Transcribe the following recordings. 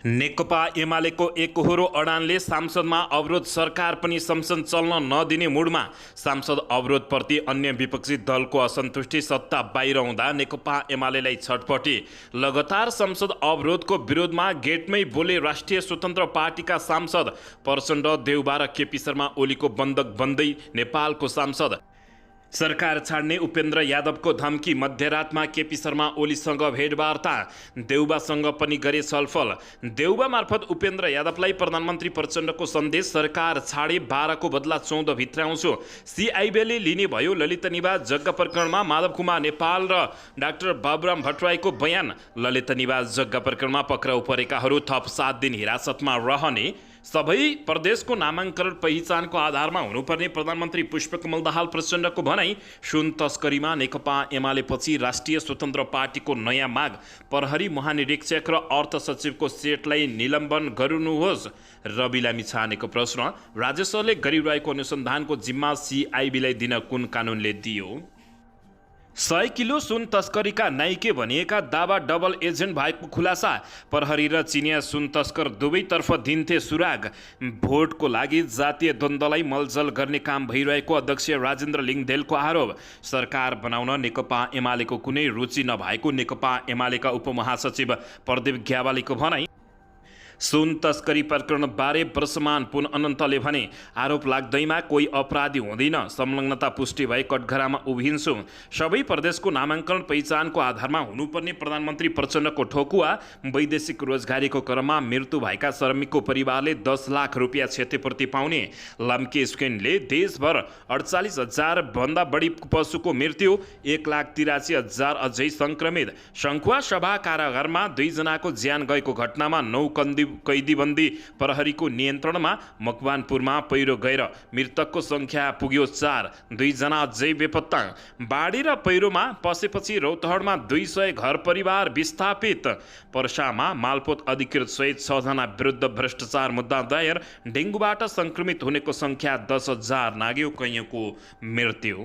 नेकपा एमालेको एकहोरो अडानले सांसदमा अवरोध। सरकार पनि संसद चल्न नदिने मुडमा। सांसद अवरोधप्रति अन्य विपक्षी दलको असन्तुष्टि। सत्ता बाहिर हुँदा नेकपा एमालेलाई छटपटी। लगातार संसद अवरोधको विरोधमा गेटमै बोले राष्ट्रिय स्वतन्त्र पार्टीका सांसद। प्रचण्ड, देउबा र केपी शर्मा ओलीको बन्दक बन्दै नेपालको सांसद। सरकार छाड्ने उपेन्द्र यादवको धम्की। मध्यरातमा केपी शर्मा ओलीसँग भेटवार्ता। देउबासँग पनि गरे छलफल। देउबा मार्फत उपेन्द्र यादवलाई प्रधानमन्त्री प्रचण्डको सन्देश। सरकार छाडे 12 को बदला 14 भित्राउँछु। सिआइबीले लिने भयो ललित निवास जग्गा प्रकरणमा माधव कुमार नेपाल र डाक्टर बाबुराम भट्टराईको बयान। ललित निवास जग्गा प्रकरणमा पक्राउ परेकाहरू थप 7 दिन हिरासतमा रहने। सबै प्रदेशको नामाङ्करण पहिचानको आधारमा हुनुपर्ने प्रधानमन्त्री पुष्पकमल दाहाल प्रचण्डको भनाई। सुन तस्करीमा नेकपा एमालेपछि राष्ट्रिय स्वतन्त्र पार्टीको नयाँ माग। प्रहरी महानिरीक्षक र अर्थ सचिवको सेटलाई निलम्बन गर्नुहोस्। रवि लामिछानेको प्रश्न। राज्य सरकारले गरिरहेको अनुसन्धानको जिम्मा सिआइबीलाई दिन कुन कानुनले दियो? 100 किलो सुन तस्करीका नाइके भनिएका दावा डबल एजेन्ट भएको खुलासा। प्रहरी र चिनिया सुन तस्कर दुवैतर्फ दिन्थे सुराग। भोटको लागि जातीय द्वन्द्वलाई मलजल गर्ने काम भइरहेको अध्यक्ष राजेन्द्र लिङदेलको आरोप। सरकार बनाउन नेकपा एमालेको कुनै रुचि नभएको नेकपा एमालेका उपमहासचिव प्रदीप ग्यावालीको भनाई। सुन तस्करी प्रकरण बारे वर्षमान पुन अनन्तले भने आरोप लाग्दैमा कोही अपराधी हुँदैन। संलग्नता पुष्टि भए कटघरामा उभिन्छु। सबै प्रदेशको नामाङ्करण पहिचानको आधारमा हुनुपर्ने प्रधानमन्त्री प्रचण्डको ठोकुवा। वैदेशिक रोजगारीको क्रममा मृत्यु भएका श्रमिकको परिवारले 10 लाख रुपियाँ क्षतिपूर्ति पाउने। लम्के स्क्यानले देशभर 48,000 भन्दा बढी पशुको मृत्यु। 1,83,000 अझै संक्रमित। शङ्खुवा सभा कारागारमा 2 जनाको ज्यान गएको घटनामा 9 कैदीबन्दी प्रहरीको नियन्त्रणमा। मकवानपुरमा पहिरो गएर मृतकको संख्या पुग्यो 4। 2 जना अझै बेपत्ता। बाढी र पहिरोमा पसेपछि रौतहटमा 200 घर परिवार विस्थापित। पर्सामा मालपोत अधिकृत सहित 6 जना विरुद्ध भ्रष्टाचार मुद्दा दायर। डेङ्गुबाट संक्रमित हुनेको संख्या 10,000 नाग्यो। कैयौँको मृत्यु।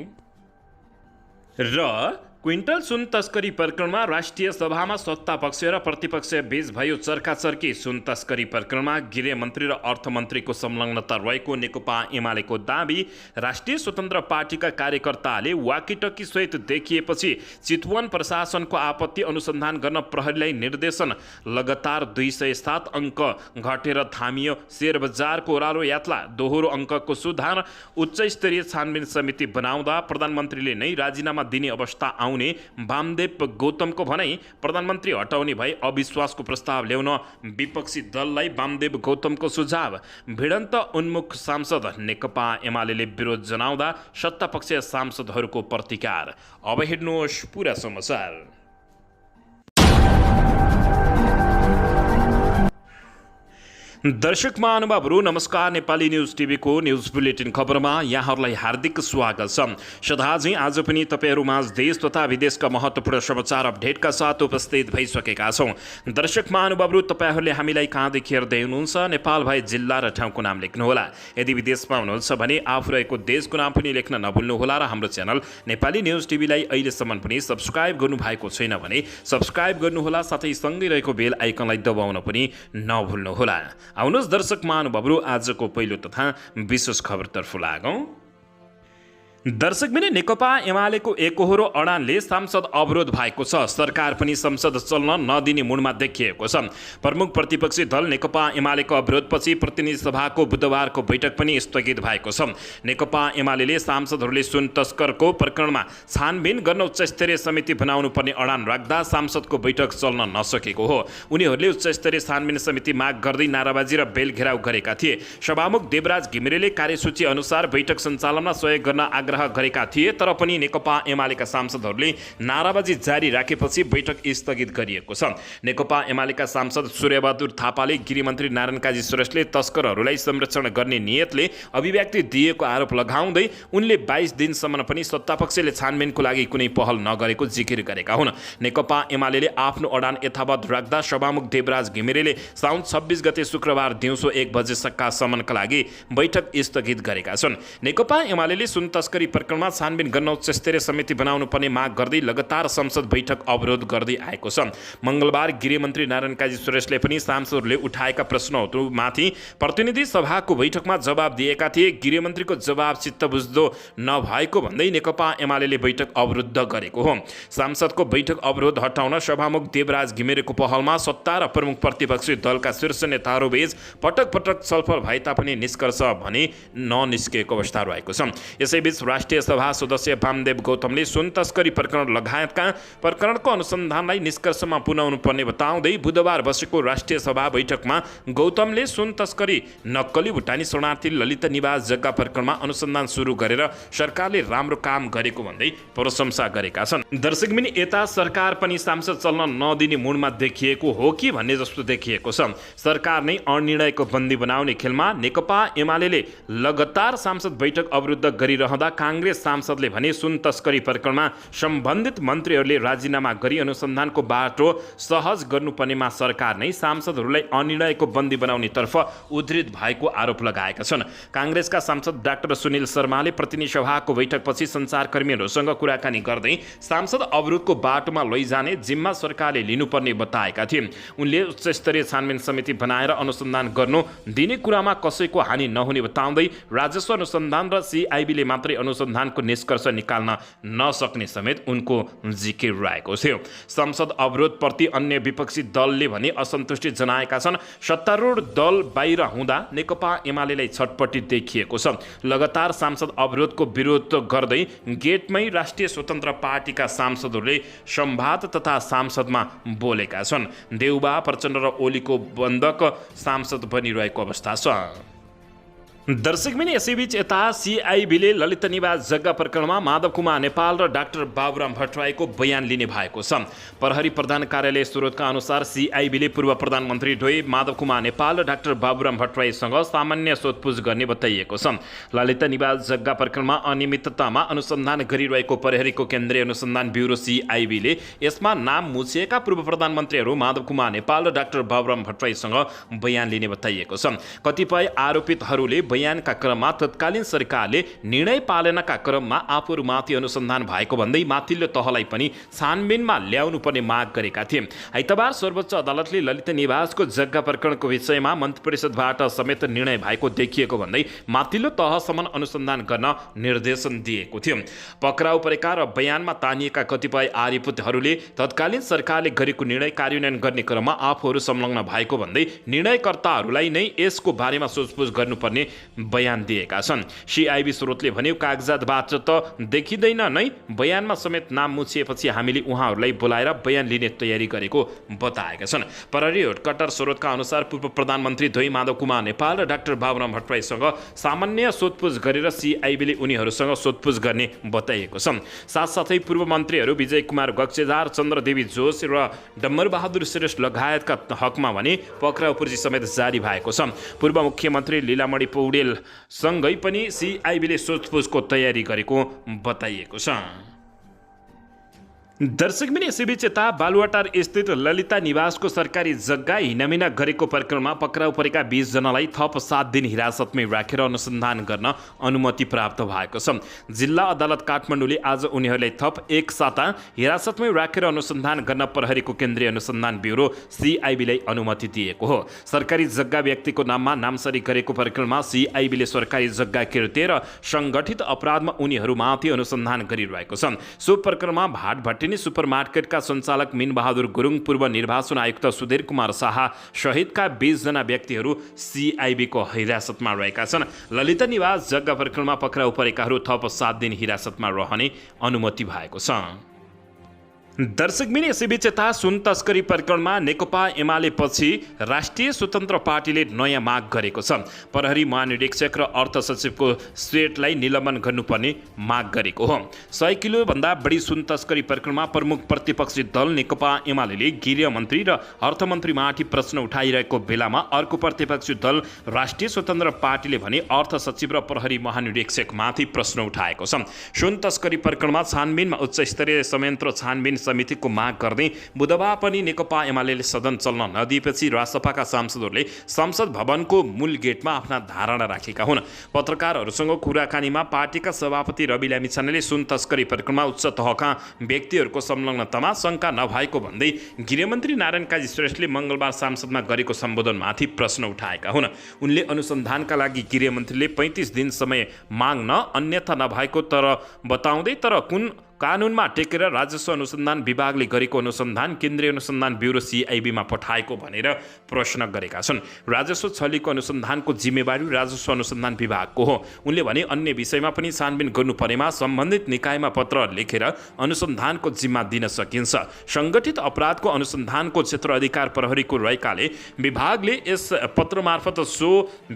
र क्विन्टल सुन तस्करी प्रकरणमा राष्ट्रिय सभामा सत्ता पक्ष र प्रतिपक्ष बीच भयो चर्काचर्की। सुन तस्करी प्रकरणमा गृहमन्त्री र अर्थमन्त्रीको संलग्नता रहेको नेकपा एमालेको दाबी। राष्ट्रिय स्वतन्त्र पार्टीका कार्यकर्ताले वाकिटकी सहित देखिएपछि चितवन प्रशासनको आपत्ति अनुसन्धान गर्न प्रहरीलाई निर्देशन। लगातार 207 अङ्क घटेर थामियो शेयर बजारको ओह्रालो यात्रा। दोहोरो अङ्कको सुधार। उच्च स्तरीय छानबिन समिति बनाउँदा प्रधानमन्त्रीले नै राजीनामा दिने अवस्था आउने वामदेव गौतमको भनाई। प्रधानमन्त्री हटाउने भए अविश्वासको प्रस्ताव ल्याउन विपक्षी दललाई वामदेव गौतमको सुझाव। भिडन्त उन्मुख सांसद। नेकपा एमालेले विरोध जनाउँदा सत्तापक्षीय सांसदहरूको प्रतिकार। अब हेर्नुहोस् पुरा समाचार। दर्शक महानुभावहरू नमस्कार। नेपाली न्युज टिभीको न्युज बुलेटिन खबरमा यहाँहरूलाई हार्दिक स्वागत छ। सदाझै आज पनि तपाईँहरूमाझ देश तथा विदेशका महत्त्वपूर्ण समाचार अपडेटका साथ उपस्थित भइसकेका छौँ। दर्शक महानुभावहरू तपाईँहरूले हामीलाई कहाँदेखि हेर्दै हुनुहुन्छ नेपाल भए जिल्ला र ठाउँको नाम लेख्नुहोला। यदि विदेशमा हुनुहुन्छ भने आफू रहेको देशको नाम पनि लेख्न नभुल्नुहोला र हाम्रो च्यानल नेपाली न्युज टिभीलाई अहिलेसम्म पनि सब्सक्राइब गर्नुभएको छैन भने सब्सक्राइब गर्नुहोला। साथै सँगै रहेको बेल आइकनलाई दबाउन पनि नभुल्नुहोला। आउनुहोस् दर्शक महानुभावहरू आजको पहिलो तथा विशेष खबरतर्फ लागौँ। दर्शक बिने नेकपा एमालेको एकहोरो अडानले सांसद अवरोध भएको छ। सरकार पनि संसद चल्न नदिने मुडमा देखिएको छ। प्रमुख प्रतिपक्षी दल नेकपा एमालेको अवरोधपछि प्रतिनिधि सभाको बुधबारको बैठक पनि स्थगित भएको छ। नेकपा एमालेले सांसदहरूले सुन तस्करको प्रकरणमा छानबिन गर्न उच्च स्तरीय समिति बनाउनु पर्ने अडान राख्दा सांसदको बैठक चल्न नसकेको हो। उनीहरूले उच्च स्तरीय छानबिन समिति माग गर्दै नाराबाजी र बेल घेराउ गरेका थिए। सभामुख देवराज घिमिरेले कार्यसूची अनुसार बैठक सञ्चालनमा सहयोग गर्न आग्रह गरेका थिए, तर पनि नेकपा एमालेका सांसदहरूले नाराबाजी जारी राखेपछि बैठक स्थगित गरिएको छ। नेकपा एमालेका सांसद सूर्यबहादुर थापाले गृहमन्त्री नारायण काजी श्रेष्ठले तस्करहरूलाई संरक्षण गर्ने नियतले अभिव्यक्ति दिएको आरोप लगाउँदै उनले 22 दिनसम्म पनि सत्तापक्षले छानबिनको लागि कुनै पहल नगरेको जिकिर गरेका हुन्। नेकपा एमालेले आफ्नो अडान यथावत राख्दा सभामुख देवराज घिमिरेले साउन 26 गते शुक्रबार दिउँसो 1 बजेसम्मका लागि बैठक स्थगित गरेका छन्। नेकपा एमालेले सुन तस्करी तस्करी प्रकरणमा छानबिन गर्न उच्च स्तरीय समिति बनाउनु पर्ने माग गर्दै लगातार संसद बैठक अवरोध गर्दै आएको छ। मङ्गलबार गृहमन्त्री नारायण काजी श्रेष्ठले पनि सांसदहरूले उठाएका प्रश्नहरूमाथि प्रतिनिधि सभाको बैठकमा जवाब दिएका थिए। गृहमन्त्रीको जवाब चित्तबुझ्दो नभएको भन्दै नेकपा एमाले बैठक अवरुद्ध गरेको हो। सांसदको बैठक अवरोध हटाउन सभामुख देवराज घिमिरेको पहलमा सत्ता र प्रमुख प्रतिपक्षी दलका शीर्ष नेताहरूबीच पटक पटक छलफल भए तापनि निष्कर्ष भने ननिस्केको अवस्था रहेको छ। यसैबीच राष्ट्रिय सभा सदस्य वामदेव गौतमले सुन तस्करी प्रकरण लगायतका प्रकरणको अनुसन्धानलाई निष्कर्षमा पुर्याउनु पर्ने बताउँदै बुधबार बसेको राष्ट्रिय सभा बैठकमा गौतमले सुन तस्करी, नक्कली भुटानी शरणार्थी ललित निवास जग्गा प्रकरणमा अनुसन्धान सुरु गरेर सरकारले राम्रो काम गरेको भन्दै प्रशंसा गरेका छन्। दर्शकबिन यता सरकार पनि सांसद चल्न नदिने मुडमा देखिएको हो कि भन्ने जस्तो देखिएको छ। सरकार नै अनिर्णयको बन्दी बनाउने खेलमा नेकपा एमाले लगातार सांसद बैठक अवरुद्ध गरिरहँदा काङ्ग्रेस सांसदले भने सुन तस्करी प्रकरणमा सम्बन्धित मन्त्रीहरूले राजीनामा गरी अनुसन्धानको बाटो सहज गर्नुपर्नेमा सरकार नै सांसदहरूलाई अनिर्णयको बन्दी बनाउने तर्फ उद्धृत भएको आरोप लगाएका छन्। काङ्ग्रेसका सांसद डाक्टर सुनिल शर्माले प्रतिनिधि सभाको बैठकपछि सञ्चारकर्मीहरूसँग कुराकानी गर्दै सांसद अवरोधको बाटोमा लैजाने जिम्मा सरकारले लिनुपर्ने बताएका थिए। उनले उच्च स्तरीय छानबिन समिति बनाएर अनुसन्धान गर्नु दिने कुरामा कसैको हानि नहुने बताउँदै राजस्व अनुसन्धान र सिआइबीले मात्रै अनुसन्धानको निष्कर्ष निकाल्न नसक्ने समेत उनको जिकिर रहेको थियो। संसद अवरोधप्रति अन्य विपक्षी दलले भने असन्तुष्टि जनाएका छन्। सत्तारूढ दल बाहिर हुँदा नेकपा एमालेलाई छटपटी देखिएको छ। लगातार सांसद अवरोधको विरोध गर्दै गेटमै राष्ट्रिय स्वतन्त्र पार्टीका सांसदहरूले संवाद तथा सांसदमा बोलेका छन्। देउबा, प्रचण्ड र ओलीको बन्धक सांसद बनिरहेको अवस्था छ। दर्शकबिन यसैबीच यता सिआइबीले ललित निवास जग्गा प्रकरणमा माधव कुमार नेपाल र डाक्टर बाबुराम भट्टराईको बयान लिने भएको छ। प्रहरी प्रधान कार्यालय स्रोतका अनुसार सिआइबीले पूर्व प्रधानमन्त्री द्वय माधव कुमार नेपाल र डाक्टर बाबुराम भट्टराईसँग सामान्य सोधपुछ गर्ने बताइएको छ। ललित निवास जग्गा प्रकरणमा अनियमिततामा अनुसन्धान गरिरहेको प्रहरीको केन्द्रीय अनुसन्धान ब्युरो सिआइबीले यसमा नाम मुछिएका पूर्व प्रधानमन्त्रीहरू माधव कुमार नेपाल र डाक्टर बाबुराम भट्टराईसँग बयान लिने बताइएको छ। कतिपय आरोपितहरूले बयानका क्रममा तत्कालीन सरकारले निर्णय पालनाका क्रममा आफूहरूमाथि अनुसन्धान भएको भन्दै माथिल्लो तहलाई पनि छानबिनमा ल्याउनु पर्ने माग गरेका थिए। आइतबार सर्वोच्च अदालतले ललित निवासको जग्गा प्रकरणको विषयमा मन्त्री परिषदबाट समेत निर्णय भएको देखिएको भन्दै माथिल्लो तहसम्म अनुसन्धान गर्न निर्देशन दिएको थियो। पक्राउ परेका र बयानमा तानिएका कतिपय आरोपितहरूले तत्कालीन सरकारले गरेको निर्णय कार्यान्वयन गर्ने क्रममा आफूहरू संलग्न भएको भन्दै निर्णयकर्ताहरूलाई नै यसको बारेमा सोचपुछ गर्नुपर्ने बयान दिएका छन्। सिआइबी स्रोतले भन्यो, कागजातबाट त देखिँदैन नै, बयानमा समेत नाम मुछिएपछि हामीले उहाँहरूलाई बोलाएर बयान लिने तयारी गरेको बताएका छन्। प्रहरी हेडक्वार्टर स्रोतका अनुसार पूर्व प्रधानमन्त्री द्वय माधव कुमार नेपाल र डाक्टर बाबुराम भट्टराईसँग सामान्य सोधपुछ गरेर सिआइबीले उनीहरूसँग सोधपुछ गर्ने बताइएको छ। साथसाथै पूर्व मन्त्रीहरू विजय कुमार गक्सेदार, चन्द्रदेवी जोश र डम्बरबहादुर श्रेष्ठ लगायतका हकमा भने पक्राउ पूर्जी समेत जारी भएको छ। पूर्व मुख्यमन्त्री लीलामणि सँगै पनि सिआइबीले सोधपुछको तयारी गरेको बताइएको छ। दर्शकबिन यसैबीच यता बालुवाटार स्थित ललिता निवासको सरकारी जग्गा हिनामिना गरेको प्रकरणमा पक्राउ परेका 20 जनालाई थप 7 दिन हिरासतमै राखेर अनुसन्धान गर्न अनुमति प्राप्त भएको छ। जिल्ला अदालत काठमाडौँले आज उनीहरूलाई थप 1 साता हिरासतमै राखेर अनुसन्धान गर्न प्रहरीको केन्द्रीय अनुसन्धान ब्युरो सिआइबीलाई अनुमति दिएको हो। सरकारी जग्गा व्यक्तिको नाममा नामसरी गरेको प्रकरणमा सिआइबीले सरकारी जग्गा किर्ते र सङ्गठित अपराधमा उनीहरूमाथि अनुसन्धान गरिरहेको छ। सो प्रकरणमा भाटभट्टी सुपरमार्केटका सञ्चालक मिनबहादुर गुरुङ, पूर्व निर्वाचन आयुक्त सुधीर कुमार शाह सहितका 20 जना व्यक्तिहरू सिआइबीको हिरासतमा रहेका छन्। ललित निवास जग्गा प्रकरणमा पक्राउ परेकाहरू थप 7 दिन हिरासतमा रहने अनुमति भएको छ। दर्शकबिन यसैबीच यता सुन तस्करी प्रकरणमा नेकपा एमाले पछि राष्ट्रिय स्वतन्त्र पार्टीले नयाँ माग गरेको छ। प्रहरी महानिरीक्षक र अर्थ सचिवको सेटलाई निलम्बन गर्नुपर्ने माग गरेको हो। 100 किलोभन्दा बढी सुन तस्करी प्रकरणमा प्रमुख प्रतिपक्षी दल नेकपा एमाले गृहमन्त्री र अर्थमन्त्रीमाथि प्रश्न उठाइरहेको बेलामा अर्को प्रतिपक्षी दल राष्ट्रिय स्वतन्त्र पार्टीले भने अर्थ सचिव र प्रहरी महानिरीक्षकमाथि प्रश्न उठाएको छ। सुन तस्करी प्रकरणमा छानबिनमा उच्च स्तरीय संयन्त्र छानबिन समितिको माग गर्दै बुधबार पनि नेकपा एमाले सदन चल्न नदिएपछि रासपाका सांसदहरूले संसद भवनको मूल गेटमा आफ्ना धारणा राखेका हुन्। पत्रकारहरूसँग कुराकानीमा पार्टीका सभापति रवि लामिछानेले सुन तस्करी प्रकरणमा उच्च तहका व्यक्तिहरूको संलग्नतामा शङ्का नभएको भन्दै गृहमन्त्री नारायण काजी श्रेष्ठले मङ्गलबार संसदमा गरेको सम्बोधनमाथि प्रश्न उठाएका हुन्। उनले अनुसन्धानका लागि गृहमन्त्रीले 35 दिन समय माग्न अन्यथा नभएको तर बताउँदै तर कुन कानुनमा टेकेर राजस्व अनुसन्धान विभागले गरेको अनुसन्धान केन्द्रीय अनुसन्धान ब्युरो CIB मा पठाएको भनेर प्रश्न गरेका छन्। राजस्व छलीको अनुसन्धानको जिम्मेवारी राजस्व अनुसन्धान विभागको हो। उनले भने अन्य विषयमा पनि छानबिन गर्नु परेमा सम्बन्धित निकायमा पत्र लेखेर अनुसन्धानको जिम्मा दिन सकिन्छ। सङ्गठित अपराधको अनुसन्धानको क्षेत्र अधिकार प्रहरीको रहेकाले विभागले यस पत्र मार्फत सो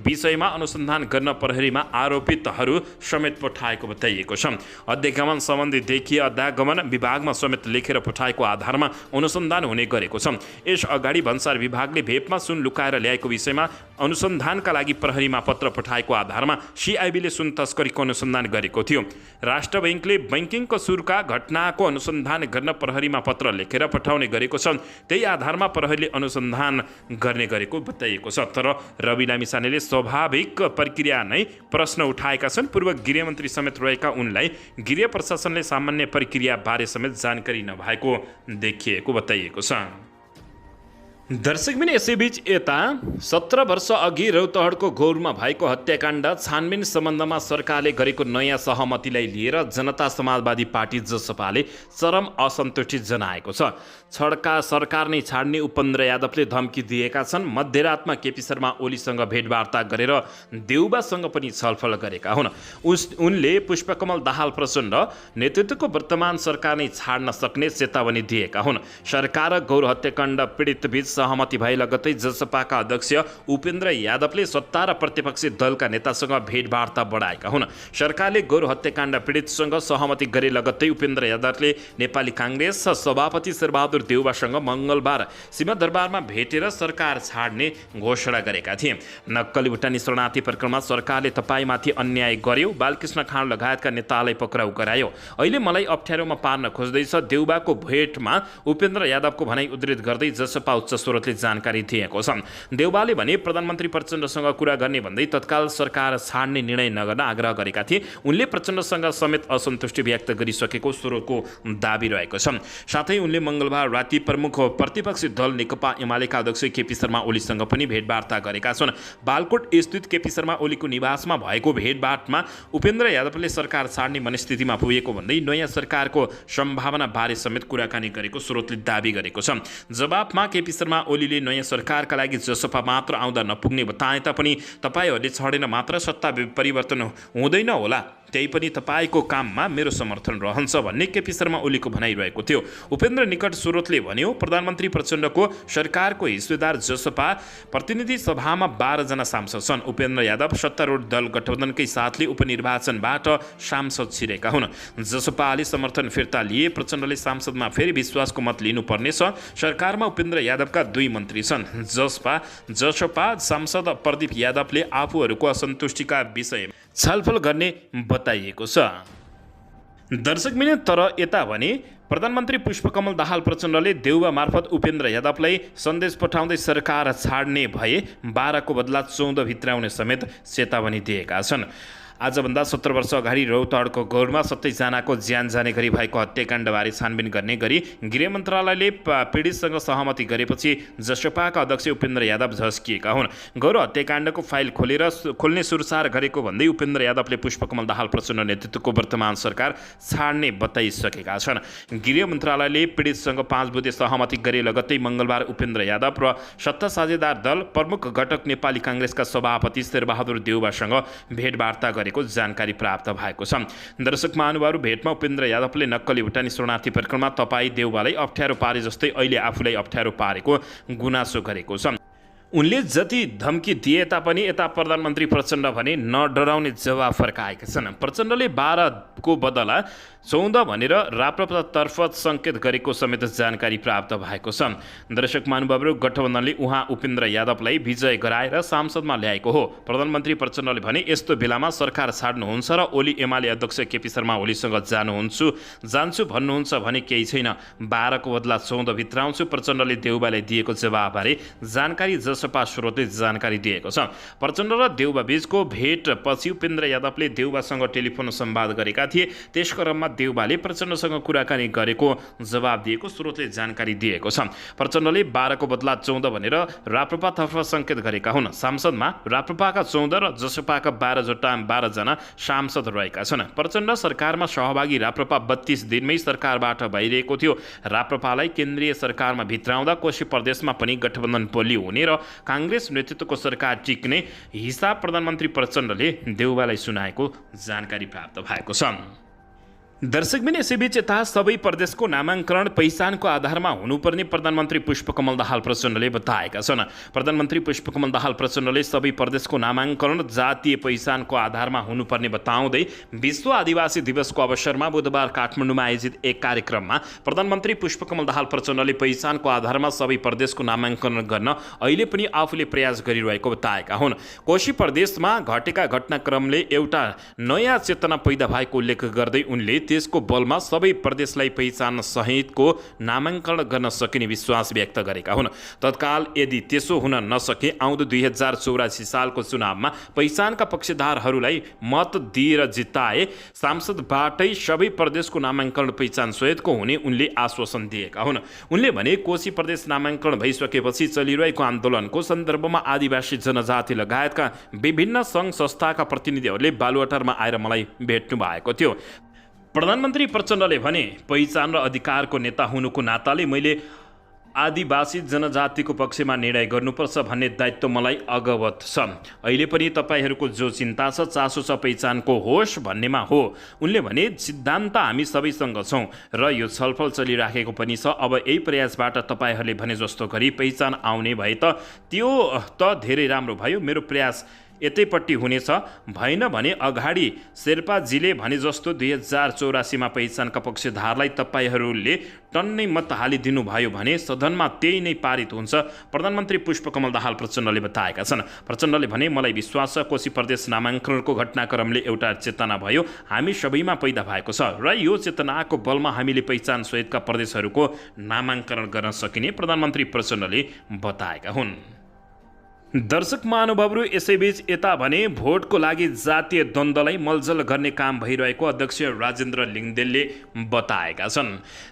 विषयमा अनुसन्धान गर्न प्रहरीमा आरोपितहरू समेत पठाएको बताइएको छ। अध्यागमन सम्बन्धी अध्यागमन विभागमा समेत लेखेर पठाएको आधारमा अनुसन्धान हुने गरेको छ। यस अगाडि भन्सार विभागले भेपमा सुन लुकाएर ल्याएको विषयमा अनुसन्धानका लागि प्रहरीमा पत्र पठाएको आधारमा CIB ले सुन तस्करीको अनुसन्धान गरेको थियो। राष्ट्र बैङ्कले बैङ्किङको सुरका घटनाको अनुसन्धान गर्न प्रहरीमा पत्र लेखेर पठाउने गरेको छ। त्यही आधारमा प्रहरीले अनुसन्धान गर्ने गरेको बताइएको छ। तर रवि लामिछानेले स्वाभाविक प्रक्रिया नै प्रश्न उठाएका छन्। पूर्व गृहमन्त्री समेत रहेका उनलाई गृह प्रशासनले सामान्य प्रक्रिया बारे समेत जानकारी नभएको देखिएको बताइएको छ। दर्शकबिन यसैबीच यता 17 वर्ष अघि रौतहटको गौरमा भएको हत्याकाण्ड छानबिन सम्बन्धमा सरकारले गरेको नयाँ सहमतिलाई लिएर जनता समाजवादी पार्टी जसपाले चरम असन्तुष्टि जनाएको छ। सरकार नै छाड्ने उपेन्द्र यादवले धम्की दिएका छन्। मध्यरातमा केपी शर्मा ओलीसँग भेटवार्ता गरेर देउबासँग पनि छलफल गरेका हुन्। उनले पुष्पकमल दाहाल प्रचण्ड नेतृत्वको वर्तमान सरकार नै छाड्न सक्ने चेतावनी दिएका हुन्। सरकार गौर हत्याकाण्ड पीडित बीच सहमति भए लगत्तै जसपाका अध्यक्ष उपेन्द्र यादवले सत्ता र प्रतिपक्षी दलका नेतासँग भेटवार्ता बढाएका हुन्। सरकारले गौर हत्याकाण्ड पीडितसँग सहमति गरे लगत्तै उपेन्द्र यादवले नेपाली काङ्ग्रेस सभापति शेरबहादुर देउबासँग मङ्गलबार सिंहदरबारमा भेटेर सरकार छाड्ने घोषणा गरेका थिए। नक्कली भुटानी शरणार्थी प्रकरणमा सरकारले तपाईँमाथि अन्याय गर्यो, बालकृष्ण खाँड लगायतका नेतालाई पक्राउ गरायो, अहिले मलाई अप्ठ्यारोमा पार्न खोज्दैछ। देउबाको भेटमा उपेन्द्र यादवको भनाइ उद्धृत गर्दै जसपा उच्च स्रोतले जानकारी दिएको छ। देउबाले भने प्रधानमन्त्री प्रचण्डसँग कुरा गर्ने भन्दै तत्काल सरकार छाड्ने निर्णय नगर्न आग्रह गरेका थिए। उनले प्रचण्डसँग समेत असन्तुष्टि व्यक्त गरिसकेको स्रोतको दाबी रहेको छ। साथै उनले मङ्गलबार राति प्रमुख प्रतिपक्षी दल नेकपा एमालेका अध्यक्ष केपी शर्मा ओलीसँग पनि भेटवार्ता गरेका छन्। बालकोट स्थित केपी शर्मा ओलीको निवासमा भएको भेटवार्तामा उपेन्द्र यादवले सरकार छाड्ने मनस्थितिमा पुगेको भन्दै नयाँ सरकारको सम्भावना बारे समेत कुराकानी गरेको स्रोतले दाबी गरेको छ। जवाफमा केपी शर्मा ओलीले नयाँ सरकारका लागि जसपा मात्र आउँदा नपुग्ने बताए तापनि तपाईँहरूले छडेन मात्र सत्ता परिवर्तन हुँदैन होला, त्यही पनि तपाईँको काममा मेरो समर्थन रहन्छ भन्ने केपी शर्मा ओलीको भनाइरहेको थियो। उपेन्द्र निकट स्रोतले भन्यो, प्रधानमन्त्री प्रचण्डको सरकारको हिस्सेदार जसपा प्रतिनिधि सभामा 12 जना सांसद छन्। उपेन्द्र यादव सत्तारूढ दल गठबन्धनकै साथले उपनिर्वाचनबाट सांसद छिरेका हुन्। जसपाले समर्थन फिर्ता लिए, प्रचण्डले सांसदमा फेरि विश्वासको मत लिनुपर्नेछ। सरकारमा उपेन्द्र यादवका 2 मन्त्री छन्। जसपा सांसद प्रदीप यादवले आफूहरूको असन्तुष्टिका विषयमा छलफल गर्ने बताइएको छ। दर्शकबिन तर यता भने प्रधानमन्त्री पुष्पकमल दाहाल प्रचण्डले देउबा मार्फत उपेन्द्र यादवलाई सन्देश पठाउँदै सरकार छाड्ने भए 12को बदला 14 भित्राउने समेत चेतावनी दिएका छन्। आजभन्दा 17 वर्ष अगाडि रौतहटको गौरमा 27 जनाको ज्यान जाने गरी भएको हत्याकाण्डबारे छानबिन गर्ने गरी गृह मन्त्रालयले पीडितसँग सहमति गरेपछि जसपाका अध्यक्ष उपेन्द्र यादव झस्किएका हुन्। गौर हत्याकाण्डको फाइल खोल्ने सुरसार गरेको भन्दै उपेन्द्र यादवले पुष्पकमल दाहाल प्रचण्ड नेतृत्वको वर्तमान सरकार छाड्ने बताइसकेका छन्। गृह मन्त्रालयले पीडितसँग 5 बुँदे सहमति गरे लगत्तै मङ्गलबार उपेन्द्र यादव र सत्ता साझेदार दल प्रमुख घटक नेपाली काङ्ग्रेसका सभापति शेरबहादुर देउबासँग भेटवार्ता गरेको जानकारी प्राप्त भएको छ। दर्शक महानुभावहरू, भेटमा उपेन्द्र यादवले नक्कली भुटानी शरणार्थी प्रकरणमा तपाईँ देउबालाई अप्ठ्यारो पारे जस्तै अहिले आफूलाई अप्ठ्यारो पारेको गुनासो गरेको छ। उनले जति धम्की दिए तापनि यता प्रधानमन्त्री प्रचण्ड भने नडराउने जवाफ फर्काएका छन्। प्रचण्डले 12 को बदला 14 भनेर राप्रपातर्फ सङ्केत गरेको समेत जानकारी प्राप्त भएको छ। दर्शक महानुभावहरू, गठबन्धनले उहाँ उपेन्द्र यादवलाई विजय गराएर सांसदमा ल्याएको हो। प्रधानमन्त्री प्रचण्डले भने यस्तो बेलामा सरकार छाड्नुहुन्छ र ओली एमाले अध्यक्ष केपी शर्मा ओलीसँग जान्छु भन्नुहुन्छ भने केही छैन। 12 को बदला 14 भित्राउँछु, प्रचण्डले देउबालाई दिएको जवाफबारे जानकारी जसपा स्रोतले जानकारी दिएको छ। प्रचण्ड र देउबा बीचको भेट पछि उपेन्द्र यादवले देउबासँग टेलिफोन संवाद गरेका थिए। त्यस क्रममा देउबाले प्रचण्डसँग कुराकानी गरेको जवाब दिएको स्रोतले जानकारी दिएको छ। प्रचण्डले 12 को बदला 14 भनेर राप्रपातर्फ सङ्केत गरेका हुन्। सांसदमा राप्रपाका 14 र जसपाका 12 जना सांसद रहेका छन्। प्रचण्ड सरकारमा सहभागी राप्रपा 32 दिनमै सरकारबाट बाहिरिएको थियो। राप्रपालाई केन्द्रीय सरकारमा भित्राउँदा कोशी प्रदेशमा पनि गठबन्धन बलियो हुने र काङ्ग्रेस नेतृत्वको सरकार टिक्ने हिसाब प्रधानमन्त्री प्रचण्डले देउबालाई सुनाएको जानकारी प्राप्त भएको छ। दर्शकबिन यसैबीच यता सबै प्रदेशको नामाङ्करण पहिचानको आधारमा हुनुपर्ने प्रधानमन्त्री पुष्पकमल दाहाल प्रचण्डले बताएका छन्। प्रधानमन्त्री पुष्पकमल दाहाल प्रचण्डले सबै प्रदेशको नामाङ्करण जातीय पहिचानको आधारमा हुनुपर्ने बताउँदै विश्व आदिवासी दिवसको अवसरमा बुधबार काठमाडौँमा आयोजित एक कार्यक्रममा प्रधानमन्त्री पुष्पकमल दाहाल प्रचण्डले पहिचानको आधारमा सबै प्रदेशको नामाङ्करण गर्न अहिले पनि आफूले प्रयास गरिरहेको बताएका हुन्। कोशी प्रदेशमा घटेका घटनाक्रमले एउटा नयाँ चेतना पैदा भएको उल्लेख गर्दै उनले त्यसको बलमा सबै प्रदेशलाई पहिचान सहितको नामाङ्करण गर्न सकिने विश्वास व्यक्त गरेका हुन्। तत्काल यदि त्यसो हुन नसके आउँदो 2084 सालको चुनावमा पहिचानका पक्षधारहरूलाई मत दिएर जिताए सांसदबाटै सबै प्रदेशको नामाङ्करण पहिचान सहितको हुने उनले आश्वासन दिएका हुन्। उनले भने कोशी प्रदेश नामाङ्करण भइसकेपछि चलिरहेको आन्दोलनको सन्दर्भमा आदिवासी जनजाति लगायतका विभिन्न सङ्घ संस्थाका प्रतिनिधिहरूले बालुवाटारमा आएर मलाई भेट्नु भएको थियो। प्रधानमन्त्री प्रचण्डले भने पहिचान र अधिकारको नेता हुनुको नाताले मैले आदिवासी जनजातिको पक्षमा निर्णय गर्नुपर्छ भन्ने दायित्व मलाई अवगत छ। अहिले पनि तपाईँहरूको जो चिन्ता छ, चासो छ पहिचानको होस् भन्नेमा हो। उनले भने सिद्धान्त हामी सबैसँग छौँ र यो छलफल चलिराखेको पनि छ। अब यही प्रयासबाट तपाईँहरूले भने जस्तो गरी पहिचान आउने भए त त्यो त धेरै राम्रो भयो। मेरो प्रयास यतैपट्टि हुनेछ, भएन भने अगाडि शेर्पाजीले भने जस्तो 2084 पहिचानका पक्षधारलाई तपाईँहरूले टन्नै मत हालिदिनु भयो भने सदनमा त्यही नै पारित हुन्छ, प्रधानमन्त्री पुष्पकमल दाहाल प्रचण्डले बताएका छन्। प्रचण्डले भने मलाई विश्वास छ कोशी प्रदेश नामाङ्करणको घटनाक्रमले एउटा चेतना भयो, हामी सबैमा पैदा भएको छ र यो चेतनाको बलमा हामीले पहिचान सहितका प्रदेशहरूको नामाङ्करण गर्न सकिने प्रधानमन्त्री प्रचण्डले बताएका हुन्। दर्शक महानुभावहरू, यसैबीच यता भने भोटको लागि जातीय द्वन्द्वलाई मलजल गर्ने काम भइरहेको अध्यक्ष राजेन्द्र लिङदेलले बताएका छन्।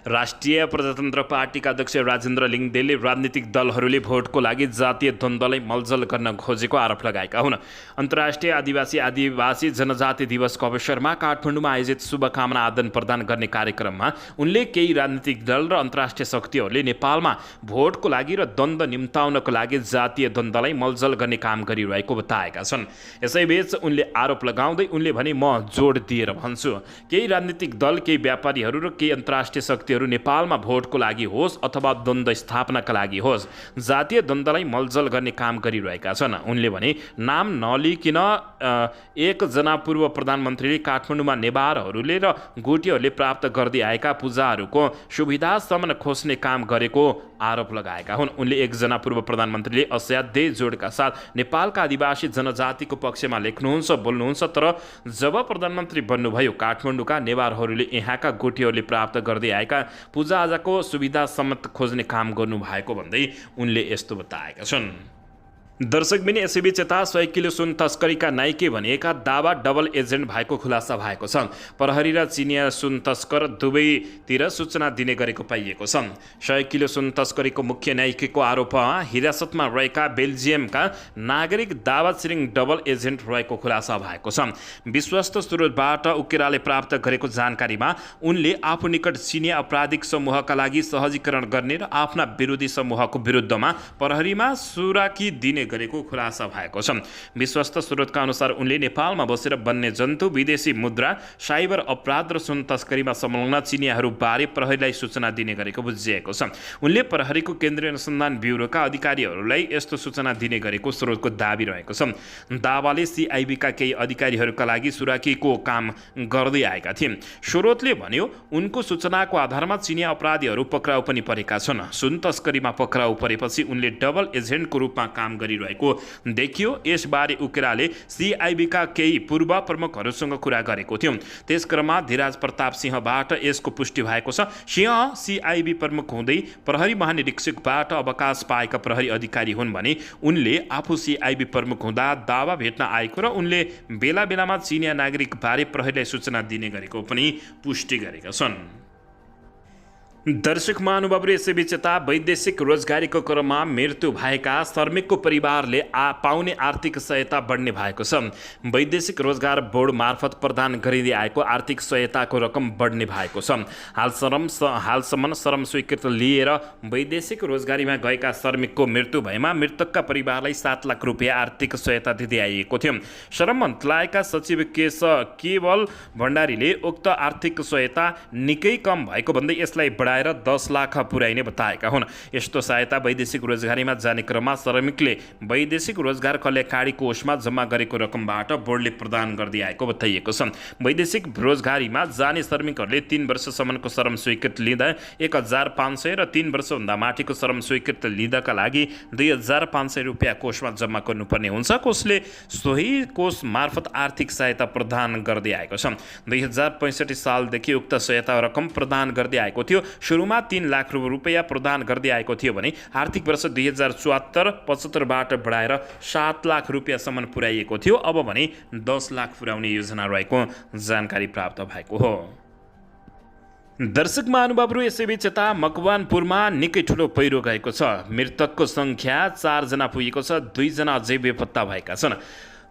राष्ट्रिय प्रजातन्त्र पार्टीका अध्यक्ष राजेन्द्र लिङदेलले राजनीतिक दलहरूले भोटको लागि जातीय द्वन्द्वलाई मलजल गर्न खोजेको आरोप लगाएका हुन्। अन्तर्राष्ट्रिय आदिवासी जनजाति दिवसको अवसरमा काठमाडौँमा आयोजित शुभकामना आदान प्रदान गर्ने कार्यक्रममा उनले केही राजनीतिक दल र अन्तर्राष्ट्रिय शक्तिहरूले नेपालमा भोटको लागि र द्वन्द्व निम्ताउनको लागि जातीय द्वन्द्वलाई मलजल गर्ने काम गरिरहेको बताएका छन्। यसैबीच उनले आरोप लगाउँदै उनले भने म जोड दिएर भन्छु, केही राजनीतिक दल, केही व्यापारीहरू र केही अन्तर्राष्ट्रिय शक्तिहरू नेपालमा भोटको लागि होस् अथवा द्वन्द्व स्थापनाका लागि होस् जातीय द्वन्द्वलाई मलजल गर्ने काम गरिरहेका छन्। उनले भने नाम नलिकन एकजना पूर्व प्रधानमन्त्रीले काठमाडौँमा नेवारहरूले र गोटीहरूले प्राप्त गर्दै आएका पूजाहरूको सुविधासम्म खोज्ने काम गरेको आरोप लगाएका हुन्। उनले एकजना पूर्व प्रधानमन्त्रीले असाध्यै जोडका साथ नेपालका आदिवासी जनजातिको पक्षमा लेख्नुहुन्छ, बोल्नुहुन्छ, तर जब प्रधानमन्त्री बन्नुभयो काठमाडौँका नेवारहरूले यहाँका गोटीहरूले प्राप्त गर्दै आएका पूजाआजाको सुविधासम्म खोज्ने काम गर्नुभएको भन्दै उनले यस्तो बताएका छन्। दर्शकबिन यसैबीच यता 100 किलो सुन तस्करीका नाइके भनिएका दावा डबल एजेन्ट भएको खुलासा भएको छ। प्रहरी र चिनिया सुन तस्कर दुवैतिर सूचना दिने गरेको पाइएको छ। 100 किलो सुन तस्करीको मुख्य नाइकेको आरोपमा हिरासतमा रहेका बेल्जियमका नागरिक दावा छिरिङ डबल एजेन्ट रहेको खुलासा भएको छ। विश्वस्त स्रोतबाट उकेराले प्राप्त गरेको जानकारीमा उनले आफू निकट चिनिया आपराधिक समूहका लागि सहजीकरण गर्ने र आफ्ना विरोधी समूहको विरुद्धमा प्रहरीमा सुराकी दिने गरेको खुलासा भएको छ। विश्वस्त स्रोतका अनुसार उनले नेपालमा बसेर वन्यजन्तु, विदेशी मुद्रा, साइबर अपराध र सुन तस्करीमा संलग्न चिनियाहरूबारे प्रहरीलाई सूचना दिने गरेको बुझिएको छ। उनले प्रहरीको केन्द्रीय अनुसन्धान ब्युरोका अधिकारीहरूलाई यस्तो सूचना दिने गरेको स्रोतको दाबी रहेको छ। दावाले सिआइबीका केही अधिकारीहरूका लागि सुराकीको काम गर्दै आएका थिए। स्रोतले भन्यो उनको सूचनाको आधारमा चिनिया अपराधीहरू पक्राउ पनि परेका छन्। सुन तस्करीमा पक्राउ परेपछि उनले डबल एजेन्टको रूपमा काम गरिरहेको देखियो। यसबारे उकेराले सिआइबीका केही पूर्व प्रमुखहरूसँग कुरा गरेको थियो। त्यसक्रममा धीराज प्रताप सिंहबाट यसको पुष्टि भएको छ। सिंह सिआइबी प्रमुख हुँदै प्रहरी महानिरीक्षकबाट अवकाश पाएका प्रहरी अधिकारी हुन् भने उनले आफू सिआइबी प्रमुख हुँदा दावा भेट्न आएको र उनले बेला बेलामा चिनिया नागरिकबारे प्रहरीलाई सूचना दिने गरेको पनि पुष्टि गरेका छन्। दर्शक महानुभावहरू, यसैबीच यता वैदेशिक रोजगारीको क्रममा मृत्यु भएका श्रमिकको परिवारले पाउने आर्थिक सहायता बढ्ने भएको छ। वैदेशिक रोजगार बोर्ड मार्फत प्रदान गरिँदै आएको आर्थिक सहायताको रकम बढ्ने भएको छ। हालसम्म श्रम स्वीकृति लिएर वैदेशिक रोजगारीमा गएका श्रमिकको मृत्यु भएमा मृतकका परिवारलाई 7 लाख रुपियाँ आर्थिक सहायता दिँदै आइएको थियो। श्रम मन्त्रालयका सचिव केवल भण्डारीले उक्त आर्थिक सहायता निकै कम भएको भन्दै यसलाई 10 लाख पुर्याइने बताएका हुन्। यस्तो सहायता वैदेशिक रोजगारीमा जाने क्रममा श्रमिकले वैदेशिक रोजगार कल्याणकारी कोषमा जम्मा गरेको रकमबाट बोर्डले प्रदान गर्दै आएको बताइएको छ। वैदेशिक रोजगारीमा जाने श्रमिकहरूले 3 वर्षसम्मको श्रम स्वीकृति लिँदा 1500 र 3 वर्षभन्दा माथिको श्रम स्वीकृति लिँदाका लागि 2500 रुपियाँ कोषमा जम्मा गर्नुपर्ने हुन्छ। कोषले सोही कोष मार्फत आर्थिक सहायता प्रदान गर्दै आएको छ। 2065 सालदेखि उक्त सहायता रकम प्रदान गर्दै आएको थियो। सुरुमा 3 लाख रुपियाँ प्रदान गर्दै आएको थियो भने आर्थिक वर्ष 2074-75बाट बढाएर 7 लाख रुपियाँसम्म पुर्याइएको थियो। अब भने 10 लाख पुर्याउने योजना रहेको जानकारी प्राप्त भएको हो। दर्शक महानुभावहरू, यसैबीच यता मकवानपुरमा निकै ठुलो पहिरो गएको छ। मृतकको सङ्ख्या 4 जना पुगेको छ। 2 जना अझै बेपत्ता भएका छन्।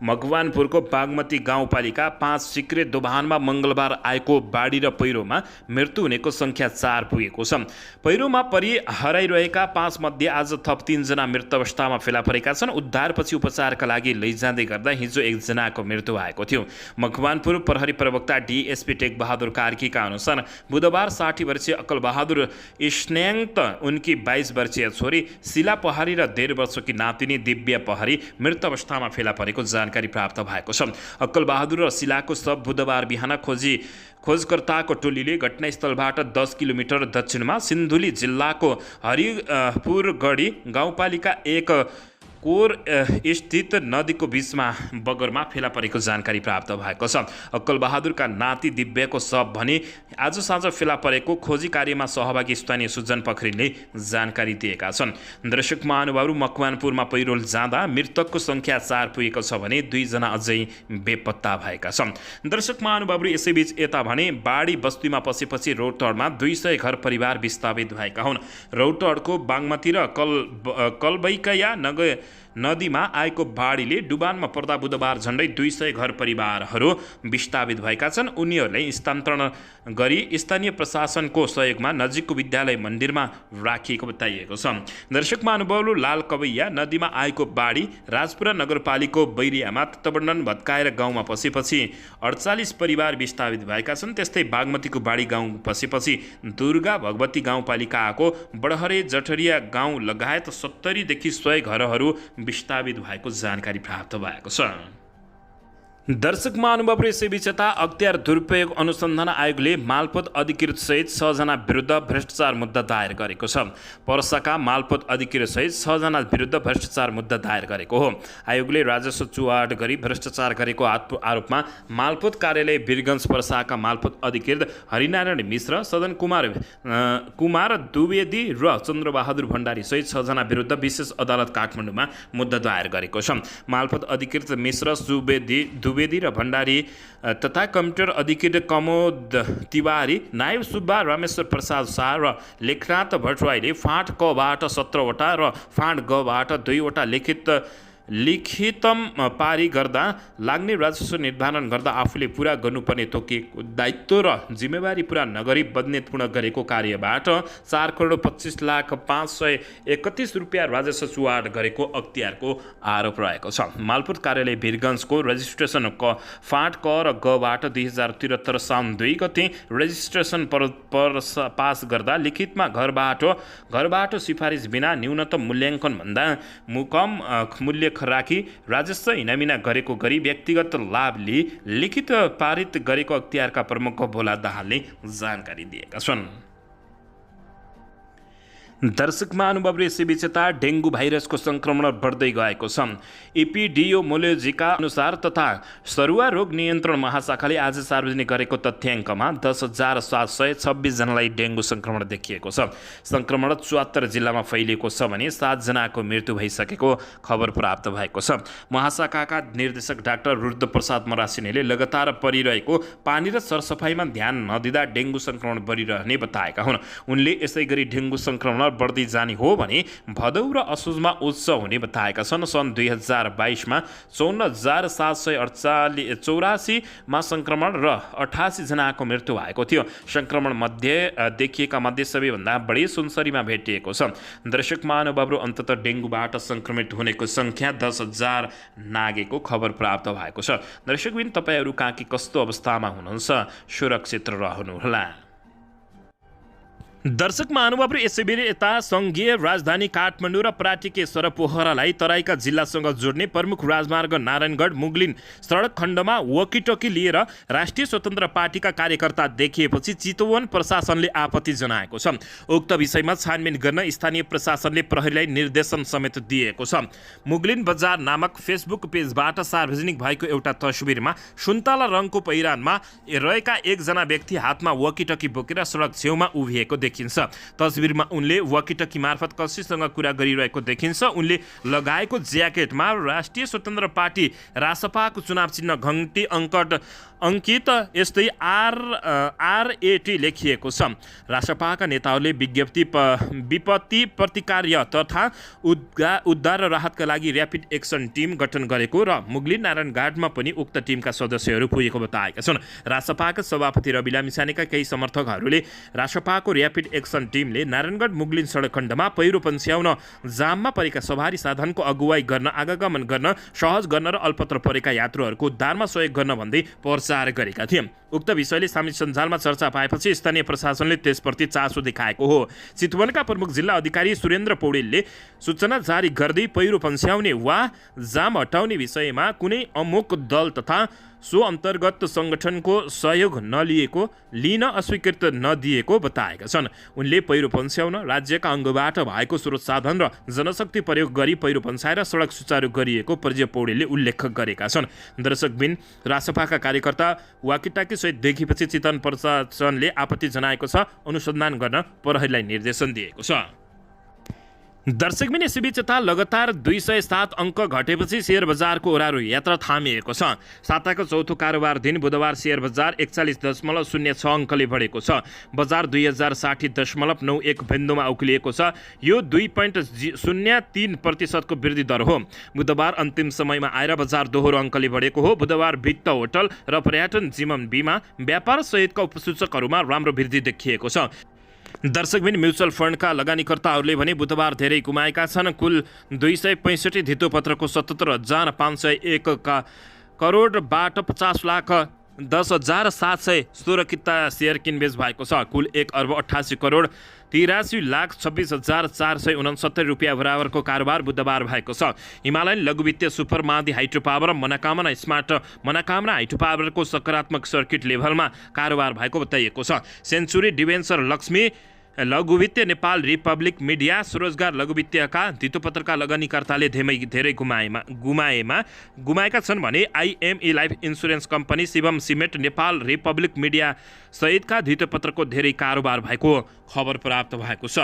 मकवानपुरको बागमती गाउँपालिका 5 सिक्रे दोभानमा मङ्गलबार आएको बाढी र पहिरोमा मृत्यु हुनेको सङ्ख्या 4 पुगेको छ। पहिरोमा परि हराइरहेका 5 मध्ये आज थप 3 जना मृत अवस्थामा फेला परेका छन्। उद्धारपछि उपचारका लागि लैजाँदै गर्दा हिजो 1 जनाको मृत्यु भएको थियो। मकवानपुर प्रहरी प्रवक्ता डीएसपी टेकबहादुर कार्कीका अनुसार बुधबार 60 वर्षीय अक्कलबहादुर स्न्याङ्त उनकी 22 वर्षीय छोरी शिला पहाडी र 1.5 वर्षकी नातिनी दिव्या पहाडी मृत अवस्थामा फेला परेको जानकारी प्राप्त भएको छ। अक्कलबहादुर र शिलाको शव बुधबार बिहान खोजकर्ताको टोलीले घटनास्थलबाट 10 किलोमिटर दक्षिणमा सिन्धुली जिल्लाको हरिपुरगढी गाउँपालिका 1 कोर स्थित नदीको बीचमा बगरमा फेला परेको जानकारी प्राप्त भएको छ। अक्कलबहादुरका नाति दिव्याको शव भने आज साँझ फेला परेको खोजी कार्यमा सहभागी स्थानीय सुजन पोखरेलले जानकारी दिएका छन्। दर्शक महानुभावहरू, मकवानपुरमा पहिरो जाँदा मृतकको सङ्ख्या 4 पुगेको छ भने 2 जना अझै बेपत्ता भएका छन्। दर्शक महानुभावहरू, यसैबीच यता भने बाढी बस्तीमा पसेपछि रौतहटमा 200 घर परिवार विस्थापित भएका हुन्। रौतहटको बागमती र कलबैकया नदीमा आएको बाढीले डुबानमा पर्दा बुधबार झण्डै 200 घर परिवारहरू विस्थापित भएका छन्। उनीहरूलाई स्थानान्तरण गरी स्थानीय प्रशासनको सहयोगमा नजिकको विद्यालय मन्दिरमा राखिएको बताइएको छ। दर्शक महानुभावहरू, लाल कवैया नदीमा आएको बाढी राजपुरा नगरपालिकाको बैरियामा तटबन्धन भत्काएर गाउँमा पसेपछि 48 परिवार विस्थापित भएका छन्। त्यस्तै बागमतीको बाढी गाउँ पसेपछि दुर्गा भगवती गाउँपालिकाको बडहरे जठरिया गाउँ लगायत 70 देखि 100 घरहरू विस्थापित भएको जानकारी प्राप्त भएको छ। दर्शक महानुभावहरू, यसैबीच यता अख्तियार दुरुपयोग अनुसन्धान आयोगले मालपोत अधिकृत सहित 6 जना विरुद्ध भ्रष्टाचार मुद्दा दायर गरेको छ। पर्साका मालपोत अधिकृत सहित 6 जना विरुद्ध भ्रष्टाचार मुद्दा दायर गरेको हो। आयोगले राजस्व चुहाट गरी भ्रष्टाचार गरेको आरोपमा मालपोत कार्यालय वीरगञ्ज पर्साका मालपोत अधिकृत हरिनारायण मिश्र, सदन कुमार द्विवेदी र चन्द्रबहादुर भण्डारी सहित 6 जना विरुद्ध विशेष अदालत काठमाडौँमा मुद्दा दायर गरेको छ। मालपोत अधिकृत मिश्र, द्विवेदी र भण्डारी तथा कम्प्युटर अधिकृत कमोद तिवारी, नायब सुब्बा, रामेश्वर प्रसाद शाह र लेखनाथ भट्टराईले फाँट कबाट 17 वटा र फाँट गबाट 2 वटा लिखितम पारी गर्दा लाग्ने राजस्व निर्धारण गर्दा आफूले पुरा गर्नुपर्ने तोकिएको दायित्व र जिम्मेवारी पुरा नगरी बदनेतपूर्ण गरेको कार्यबाट 4,25,05,31 रुपियाँ राजस्व चुवाड गरेको अख्तियारको आरोप रहेको छ। मालपोत कार्यालय वीरगञ्जको रजिस्ट्रेसन फाँट क र गबाट 2073 साउन 2 गते रजिस्ट्रेसन पास गर्दा लिखितमा घरबाट सिफारिस बिना न्यूनतम मूल्याङ्कनभन्दा कम मूल्य राखी राजस्व हिनामिना गरेको गरी व्यक्तिगत लाभ लिई लिखित पारित गरेको अख्तियारका प्रमुख भोला दाहालले जानकारी दिएका छन्। दर्शक महानुभावले यसैबीच यता डेङ्गु भाइरसको सङ्क्रमण बढ्दै गएको छ। एपिडियोमोलोजीका अनुसार तथा सरुवा रोग नियन्त्रण महाशाखाले आज सार्वजनिक गरेको तथ्याङ्कमा 10,726 जनालाई डेङ्गु सङ्क्रमण देखिएको छ। सङ्क्रमण 74 जिल्लामा फैलिएको छ भने 7 जनाको मृत्यु भइसकेको खबर प्राप्त भएको छ। महाशाखाका निर्देशक डाक्टर रुद्रप्रसाद मरासिनेले लगातार परिरहेको पानी र सरसफाइमा ध्यान नदिँदा डेङ्गु सङ्क्रमण बढिरहने बताएका हुन्। उनले यसै गरी डेङ्गु सङ्क्रमण बढ्दै जाने हो भने भदौ र असोजमा उच्च हुने बताएका छन्। सन् 2022 मा 54,784 मा सङ्क्रमण र 88 जनाको मृत्यु भएको थियो। सङ्क्रमण मध्ये देखिएका मध्ये सबैभन्दा बढी सुनसरीमा भेटिएको छ। दर्शक महानुभावहरू अन्ततः डेङ्गुबाट सङ्क्रमित हुनेको सङ्ख्या 10,000 नागेको खबर प्राप्त भएको छ। दर्शकबिन तपाईँहरू कहाँ के कस्तो अवस्थामा हुनुहुन्छ, सुरक्षित रहनुहोला। दर्शक महानुभावहरू यसैबेर यता सङ्घीय राजधानी काठमाडौँ र प्राटिके सरपोखरालाई तराईका जिल्लासँग जोड्ने प्रमुख राजमार्ग नारायणगढ मुगलिन सडक खण्डमा वकिटकी लिएर राष्ट्रिय स्वतन्त्र पार्टीका कार्यकर्ता देखिएपछि चितवन प्रशासनले आपत्ति जनाएको छ। उक्त विषयमा छानबिन गर्न स्थानीय प्रशासनले प्रहरीलाई निर्देशन समेत दिएको छ। मुगलिन बजार नामक फेसबुक पेजबाट सार्वजनिक भएको एउटा तस्बिरमा सुन्तला रङको पहिरानमा रहेका एकजना व्यक्ति हातमा वकिटकी बोकेर सडक छेउमा उभिएको देखिन्छ। तस्बिरमा उनले वकिटकी मार्फत कसैसँग कुरा गरिरहेको देखिन्छ। उनले लगाएको ज्याकेटमा राष्ट्रिय स्वतन्त्र पार्टी रासपाको चुनाव चिन्ह घण्टी अङ्कित यस्तै RAT लेखिएको छ। रासपाका नेताहरूले विपत्ति प्रतिकार तथा उद्धार र राहतका लागि र्यापिड एक्सन टिम गठन गरेको र मुगलिन नारायणघाटमा पनि उक्त टिमका सदस्यहरू पुगेको बताएका छन्। रासपाका सभापति रवि लामिछानेका केही समर्थकहरूले रासपाको र्यापिड एक्सन टिमले नारायणगढ मुगलिन सडक खण्डमा पहिरो पन्स्याउन, जाममा परेका सवारी साधनको अगुवाई गर्न, आगमन गर्न सहज गर्न र अल्पत्र परेका यात्रुहरूको उद्धारमा सहयोग गर्न भन्दै प्रचार गरेका थिए। उक्त विषयले सामाजिक सञ्जालमा चर्चा पाएपछि स्थानीय प्रशासनले त्यसप्रति चासो देखाएको हो। चितवनका प्रमुख जिल्ला अधिकारी सुरेन्द्र पौडेलले सूचना जारी गर्दै पहिरो पन्स्याउने वा जाम हटाउने विषयमा कुनै अमुक दल तथा सो अन्तर्गत सङ्गठनको सहयोग लिन अस्वीकृत नदिएको बताएका छन्। उनले पहिरो पन्स्याउन राज्यका अङ्गबाट भएको स्रोत साधन र जनशक्ति प्रयोग गरी पहिरो पन्साएर सडक सुचारू गरिएको परिजय पौडेलले उल्लेख गरेका छन्। दर्शकबिन रासपाका कार्यकर्ता वाकिटाकी सहित देखिएपछि चितवन प्रशासनले आपत्ति जनाएको छ। अनुसन्धान गर्न प्रहरीलाई निर्देशन दिएको छ। दर्शकबिन यसैबीच यता लगातार 207 अङ्क घटेपछि शेयर बजारको ओह्रालो यात्रा थामिएको छ। साताको चौथो कारोबार दिन बुधबार शेयर बजार 41.06 अङ्कले बढेको छ। बजार 2060.91 बिन्दुमा उक्लिएको छ। यो 2.03% को वृद्धि दर हो। बुधबार अन्तिम समयमा आएर बजार दोहोरो अङ्कले बढेको हो। बुधबार वित्त, होटल र पर्यटन, जीवन बिमा, व्यापार सहितका उपसूचकहरूमा राम्रो वृद्धि देखिएको छ। दर्शकबिन म्युचुअल फन्डका लगानीकर्ताहरूले भने बुधबार धेरै गुमाएका छन्। कुल 265 धितोपत्रको 77,501 करोडबाट 50,10,700 सुरक्षित सेयर किनबेच भएको छ। कुल 1,88 करोड 83,26,469 रुपियाँ बराबरको कारोबार बुधबार भएको छ। हिमालयन लघुवित्तीय सुपर मादी हाइड्रो पावर र मनोकामना हाइड्रो पावरको सकारात्मक सर्किट लेभलमा कारोबार भएको बताइएको छ। सेन्चुरी डिभेन्चर, लक्ष्मी लघुवित्तीय, नेपाल रिपब्लिक मिडिया, स्वरोजगार लघुवित्तीयका धितोपत्रका लगानीकर्ताले धेरै गुमाएका छन् भने IME life insurance company, Shivam cement, Nepal republic media सहितका धितोपत्रको धेरै कारोबार भएको खबर प्राप्त भएको छ।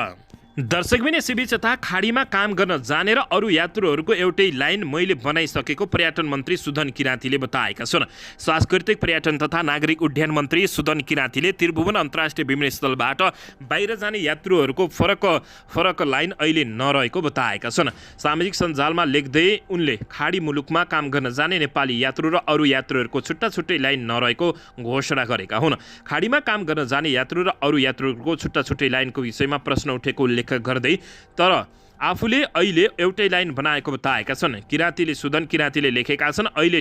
दर्शकबिन यसैबीच यता खाडीमा काम गर्न जाने र अरू यात्रुहरूको एउटै लाइन मैले बनाइसकेको पर्यटन मन्त्री सुदन किराँतीले बताएका छन्। सांस्कृतिक पर्यटन तथा नागरिक उड्डयन मन्त्री सुदन किराँतीले त्रिभुवन अन्तर्राष्ट्रिय विमानस्थलबाट बाहिर जाने यात्रुहरूको फरक लाइन अहिले नरहेको बताएका छन्। सामाजिक सञ्जालमा लेख्दै उनले खाडी मुलुकमा काम गर्न जाने नेपाली यात्रु र अरू यात्रुहरूको छुट्टै लाइन नरहेको घोषणा गरेका हुन्। खाडीमा काम गर्न जाने यात्रु र अरू यात्रुहरूको छुट्टै लाइनको विषयमा प्रश्न उठेको उल्लेख गर्दै तर आफूले अहिले एउटै लाइन बनाएको बताएका छन्। सुदन किराँतीले लेखेका छन्, अहिले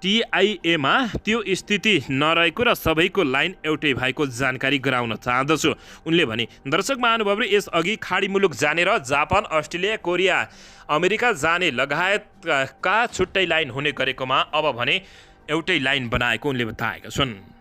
टिआइएमा त्यो स्थिति नरहेको र सबैको लाइन एउटै भएको जानकारी गराउन चाहदछु। उनले भने, दर्शक महानुभावहरू, यसअघि खाडी मुलुक जाने र जापान, अस्ट्रेलिया, कोरिया, अमेरिका जाने लगायतका छुट्टै लाइन हुने गरेकोमा अब भने एउटै लाइन बनाएको उनले बताएका छन्।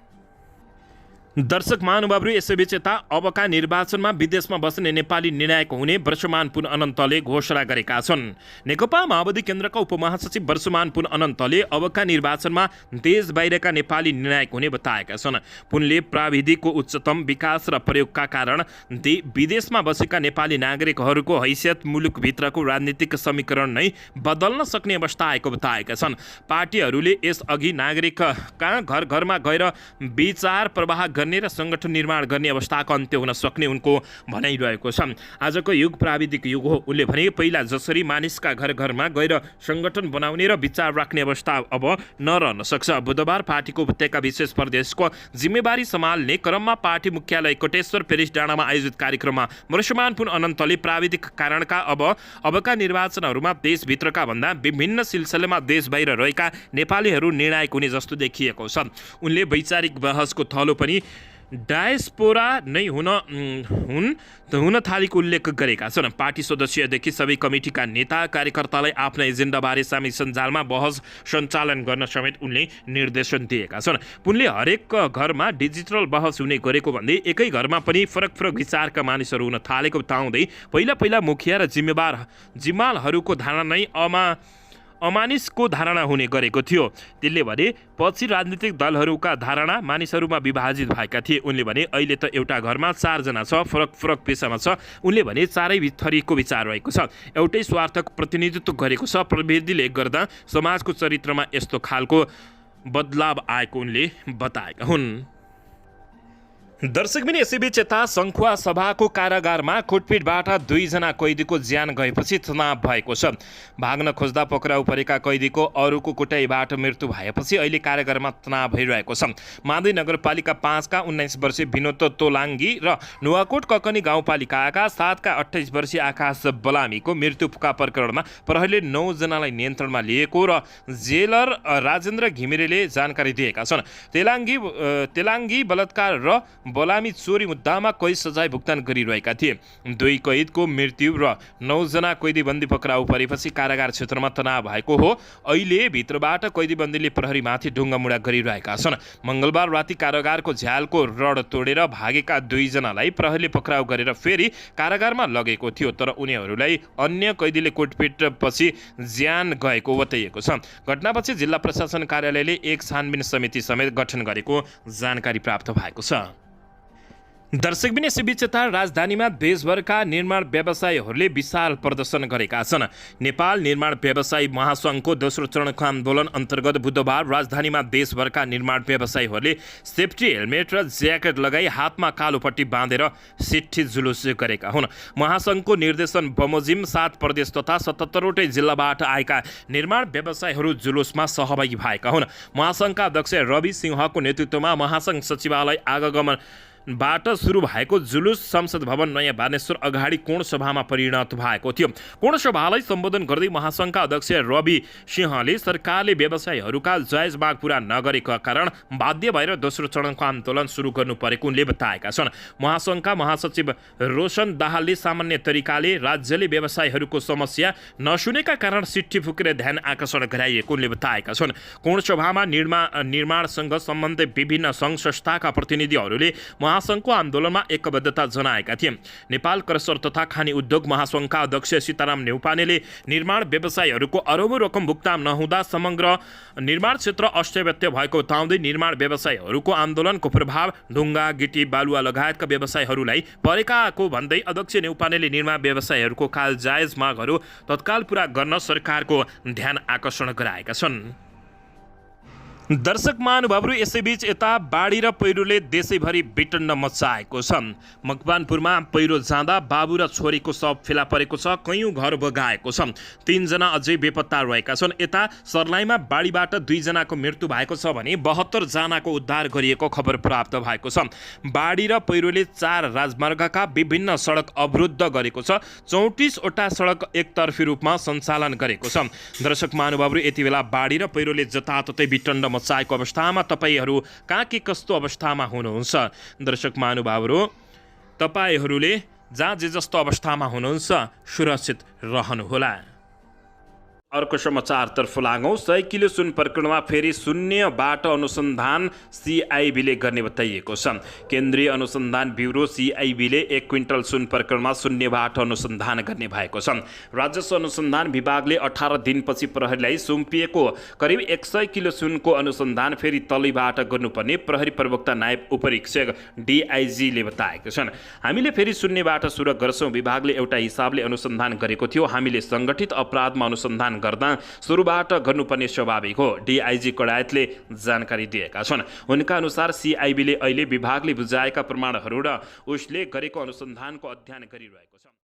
दर्शक महानुभावहरू, यसैबीच यता अबका निर्वाचनमा विदेशमा बस्ने नेपाली निर्णायक हुने वर्षमान पुन अनन्तले घोषणा गरेका छन्। नेकपा माओवादी केन्द्रका उपमहासचिव वर्षमान पुन अनन्तले अबका निर्वाचनमा देश बाहिरका नेपाली निर्णायक हुने बताएका छन्। पुनले प्राविधिकको उच्चतम विकास र प्रयोगका कारण विदेशमा बसेका नेपाली नागरिकहरूको हैसियत मुलुकभित्रको राजनीतिक समीकरण नै बदल्न सक्ने अवस्था आएको बताएका छन्। पार्टीहरूले यसअघि नागरिकका घर घरमा गएर विचार प्रवाह गर्ने र संगठन निर्माण गर्ने अवस्थाको अन्त्य हुन सक्ने उनको भनाइरहेको छ। आजको युग प्राविधिक युग हो। उनले भने, पहिला जसरी मानिसका घर घरमा गएर संगठन बनाउने र विचार राख्ने अवस्था अब नरहन सक्छ। बुधबार पार्टीको उपत्यका विशेष प्रदेशको जिम्मेवारी सम्हाल्ने क्रममा पार्टी मुख्यालय कोटेश्वर पेरिस डाँडामा आयोजित कार्यक्रममा वर्षमान पुन अनन्तले प्राविधिक कारणका अबका निर्वाचनहरूमा देशभित्रका भन्दा विभिन्न सिलसिलामा देश बाहिर रहेका नेपालीहरू निर्णायक हुने जस्तो देखिएको छ। उनले वैचारिक बहसको थलो पनि डायस्पोरा नै हुन थालेको उल्लेख गरेका छन्। पार्टी सदस्यदेखि सबै कमिटीका नेता कार्यकर्तालाई आफ्ना एजेन्डाबारे सामाजिक सञ्जालमा बहस सञ्चालन गर्न समेत उनले निर्देशन दिएका छन्। उनले हरेक घरमा डिजिटल बहस हुने गरेको भन्दै एकै घरमा पनि फरक विचारका मानिसहरू हुन थालेको बताउँदै पहिला मुखिया र जिम्मालहरूको धारणा नै अमानिसको धारणा हुने गरेको थियो। त्यसले भने पछि राजनीतिक दलहरूका धारणा मानिसहरूमा विभाजित भएका थिए। उनले भने, अहिले त एउटा घरमा 4 जना छ, फरक पेसामा छ। उनले भने, चारै थरीको विचार रहेको छ, एउटै स्वार्थको प्रतिनिधित्व गरेको छ। प्रविधिले गर्दा समाजको चरित्रमा यस्तो खालको बदलाव आएको उनले बताएका हुन्। दर्शकबिन यसैबीच यता सङ्खुवा सभाको कारागारमा कुटपिटबाट 2 जना कैदीको ज्यान गएपछि तनाव भएको छ। भाग्न खोज्दा पक्राउ परेका कैदीको अरूको कुटाइबाट मृत्यु भएपछि अहिले कारागारमा तनाव भइरहेको छ। मादै नगरपालिका 5 का 19 वर्षीय विनोद तोलाङ्गी र नुवाकोट ककनी गाउँपालिकाका 7 का 28 वर्षीय आकाश बलामीको मृत्युका प्रकरणमा प्रहरीले 9 जनालाई नियन्त्रणमा लिएको र जेलर राजेन्द्र घिमिरेले जानकारी दिएका छन्। तेलाङ्गी बलात्कार र बलामी चोरी मुद्दामा कैद सजाय भुक्तान गरिरहेका थिए। 2 कैदको मृत्यु र 9 जना कैदीबन्दी पक्राउ परेपछि कारागार क्षेत्रमा तनाव भएको हो। अहिले भित्रबाट कैदीबन्दीले प्रहरीमाथि ढुङ्गामुढा गरिरहेका छन्। मंगलबार राति कारागारको झ्यालको रड तोडेर भागेका 2 जनालाई प्रहरीले पक्राउ गरेर फेरि कारागारमा लगेको थियो, तर उनीहरूलाई अन्य कैदीले कुटपिटपछि ज्यान गएको बताइएको छ। घटनापछि जिल्ला प्रशासन कार्यालयले एक छानबिन समिति समेत गठन गरेको जानकारी प्राप्त भएको छ। दर्शकबिन यसैबीच यता राजधानीमा देशभरका निर्माण व्यवसायीहरूले विशाल प्रदर्शन गरेका छन्। नेपाल निर्माण व्यवसायी महासङ्घको दोस्रो चरणको आन्दोलन अन्तर्गत बुधबार राजधानीमा देशभरका निर्माण व्यवसायीहरूले सेफ्टी हेलमेट र ज्याकेट लगाई हातमा कालो पट्टी बाँधेर सिट्ठी जुलुस गरेका हुन्। महासङ्घको निर्देशन बमोजिम 7 प्रदेश तथा 77वटै जिल्लाबाट आएका निर्माण व्यवसायीहरू जुलुसमा सहभागी भएका हुन्। महासङ्घका अध्यक्ष रवि सिंहको नेतृत्वमा महासङ्घ सचिवालय आगमन बाट सुरु भएको जुलुस संसद भवन नयाँ बानेश्वर अगाडि कोण सभामा परिणत भएको थियो। कोण सभालाई सम्बोधन गर्दै महासङ्घका अध्यक्ष रवि सिंहले सरकारले व्यवसायीहरूका जायज माग पूरा नगरेका कारण बाध्य भएर दोस्रो चरणको आन्दोलन सुरु गर्नु परेको उनले बताएका छन्। महासङ्घका महासचिव रोशन दाहालले सामान्य तरिकाले राज्यले व्यवसायीहरूको समस्या नसुनेका कारण सिट्ठी फुकेर ध्यान आकर्षण गराइएको उनले बताएका छन्। कोण सभामा निर्माणसँग सम्बन्धित विभिन्न सङ्घ संस्थाका प्रतिनिधिहरूले महासङ्घको आन्दोलनमा एकबद्धता जनाएका थिए। नेपाल क्रसर तथा खानी उद्योग महासङ्घका अध्यक्ष सीताराम न्यौपानेले निर्माण व्यवसायीहरूको अरबौं रकम भुक्तान नहुँदा समग्र निर्माण क्षेत्र अस्तव्यस्त भएको बताउँदै निर्माण व्यवसायीहरूको आन्दोलनको प्रभाव ढुङ्गा गिटी बालुवा लगायतका व्यवसायीहरूलाई परेकाको भन्दै अध्यक्ष न्यौपानेले निर्माण व्यवसायीहरूको कालजायज मागहरू तत्काल पूरा गर्न सरकारको ध्यान आकर्षण गराएका छन्। दर्शक महानुभावहरू, यसैबीच यता बाढी र पहिरोले देशैभरि विटण्ड मचाएको छ। मकवानपुरमा पहिरो जाँदा बाबु र छोरीको शव फेला परेको छ। कैयौं घर बगाएको छ। 3 जना अझै बेपत्ता रहेका छन्। यता सर्लाहीमा बाढीबाट 2 जनाको मृत्यु भएको छ भने 72 जनाको उद्धार गरिएको खबर प्राप्त भएको छ। बाढी र पहिरोले 4 राजमार्गका विभिन्न सडक अवरुद्ध गरेको छ। 34 वटा सडक एकतर्फी रूपमा सञ्चालन गरेको छ। दर्शक महानुभावहरू, यति बेला बाढी र पहिरोले जताततै विटण्ड मचाएको अवस्थामा तपाईहरू कहाँ के कस्तो अवस्थामा हुनुहुन्छ? दर्शक महानुभावहरू, तपाईहरूले जहाँ जे जस्तो अवस्थामा हुनुहुन्छ सुरक्षित रहनुहोला। अर्को समाचारतर्फ लागौँ। 100 किलो सुन प्रकरणमा फेरि शून्यबाट अनुसन्धान सिआइबीले गर्ने बताइएको छ। केन्द्रीय अनुसन्धान ब्युरो सिआइबीले 1 क्विन्टल सुन प्रकरणमा शून्यबाट अनुसन्धान गर्ने भएको छ। राजस्व अनुसन्धान विभागले 18 दिनपछि प्रहरीलाई सुम्पिएको करिब 100 किलो सुनको अनुसन्धान फेरि तलैबाट गर्नुपर्ने प्रहरी प्रवक्ता नायब उपरीक्षक डिआइजीले बताएका छन्। हामीले फेरि शून्यबाट सुरु गर्छौँ। विभागले एउटा हिसाबले अनुसन्धान गरेको थियो। हामीले सङ्गठित अपराधमा अनुसन्धान गर्दा सुरुबाट गर्नुपर्ने स्वाभाविक हो, डिआइजी कडायतले जानकारी दिएका छन्। उनका अनुसार सिआइबीले अहिले विभागले बुझाएका प्रमाणहरू र उसले गरेको अनुसन्धानको अध्ययन गरिरहेको छ।